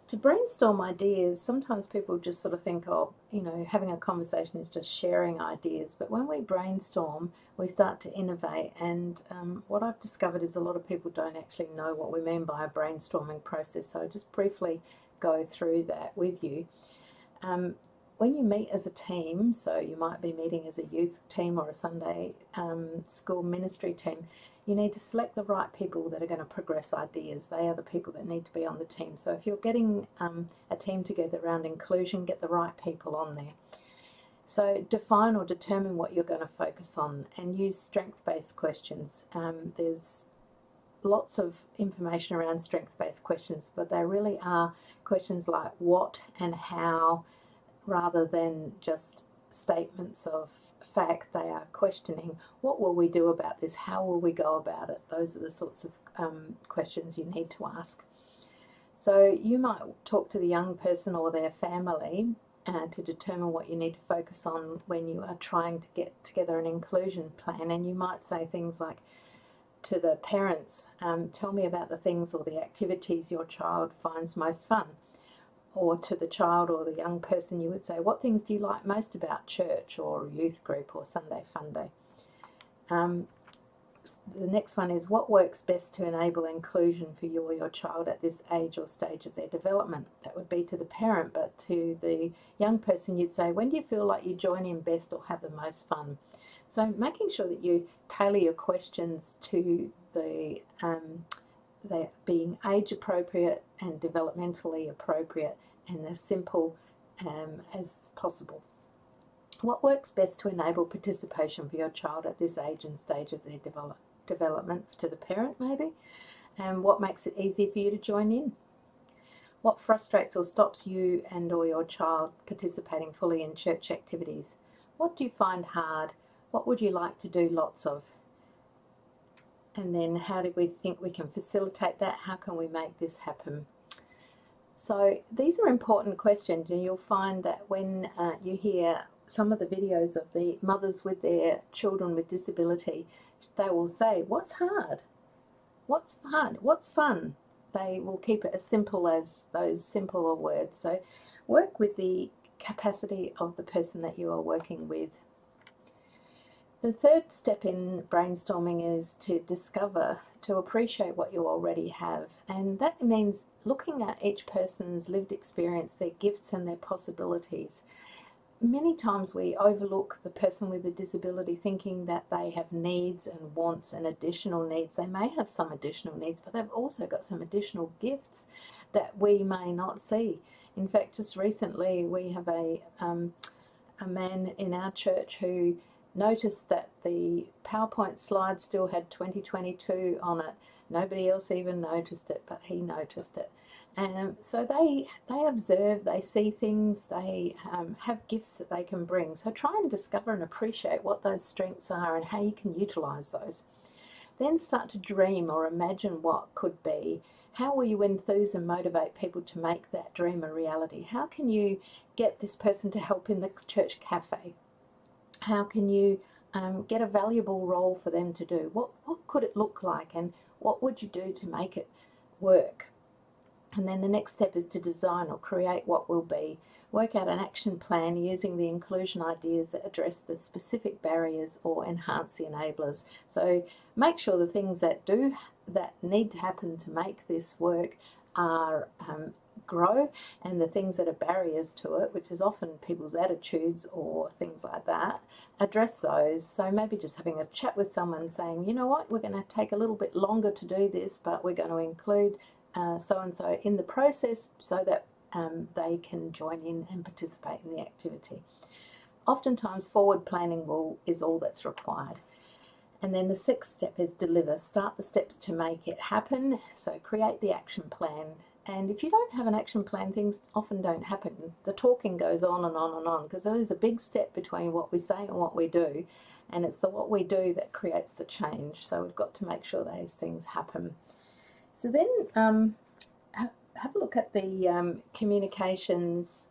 To brainstorm ideas, sometimes people just sort of think, oh, having a conversation is just sharing ideas. But when we brainstorm, we start to innovate. And what I've discovered is a lot of people don't actually know what we mean by a brainstorming process. So I'll just briefly go through that with you. When you meet as a team, so you might be meeting as a youth team or a Sunday school ministry team, you need to select the right people that are going to progress ideas. They are the people that need to be on the team. So if you're getting a team together around inclusion, get the right people on there. So define or determine what you're going to focus on and use strength-based questions. There's lots of information around strength-based questions, but they really are questions like what and how, rather than just statements of fact. They are questioning, what will we do about this? How will we go about it? Those are the sorts of questions you need to ask. So you might talk to the young person or their family to determine what you need to focus on when you are trying to get together an inclusion plan. And you might say things like, to the parents, tell me about the things or the activities your child finds most fun. Or to the child or the young person, you would say, what things do you like most about church or youth group or Sunday Fun Day? The next one is, what works best to enable inclusion for you or your child at this age or stage of their development? That would be to the parent, but to the young person, you'd say, when do you feel like you join in best or have the most fun? So making sure that you tailor your questions to they're being age appropriate and developmentally appropriate and as simple as possible. What works best to enable participation for your child at this age and stage of their development? To the parent, maybe? And what makes it easy for you to join in? What frustrates or stops you and or your child participating fully in church activities? What do you find hard? What would you like to do lots of? And then how do we think we can facilitate that? How can we make this happen? So these are important questions, and you'll find that when you hear some of the videos of the mothers with their children with disability, they will say, what's hard? What's hard? What's fun? They will keep it as simple as those simpler words. So work with the capacity of the person that you are working with. The third step in brainstorming is to discover, to appreciate what you already have. And that means looking at each person's lived experience, their gifts and their possibilities. Many times we overlook the person with a disability thinking that they have needs and wants and additional needs. They may have some additional needs, but they've also got some additional gifts that we may not see. In fact, just recently we have a man in our church who noticed that the PowerPoint slide still had 2022 on it. Nobody else even noticed it, but he noticed it. And so they observe, they see things, they have gifts that they can bring. So try and discover and appreciate what those strengths are and how you can utilise those. Then start to dream or imagine what could be. How will you enthuse and motivate people to make that dream a reality? How can you get this person to help in the church cafe? How can you get a valuable role for them to do? What could it look like, and what would you do to make it work? And then the next step is to design or create what will be. Work out an action plan using the inclusion ideas that address the specific barriers or enhance the enablers. So make sure the things that need to happen to make this work are grow, and the things that are barriers to it, which is often people's attitudes or things like that, address those. So maybe just having a chat with someone saying, you know what, we're going to take a little bit longer to do this, but we're going to include so-and-so in the process so that they can join in and participate in the activity. Oftentimes forward planning is all that's required. And then the sixth step is deliver. Start the steps to make it happen. So create the action plan. And if you don't have an action plan, things often don't happen. The talking goes on and on and on, because there is a big step between what we say and what we do, and it's the what we do that creates the change. So we've got to make sure those things happen. So then have a look at the communications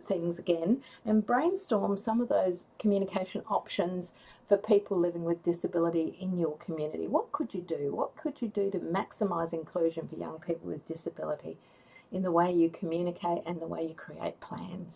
things again and brainstorm some of those communication options for people living with disability in your community. What could you do? What could you do to maximise inclusion for young people with disability in the way you communicate and the way you create plans?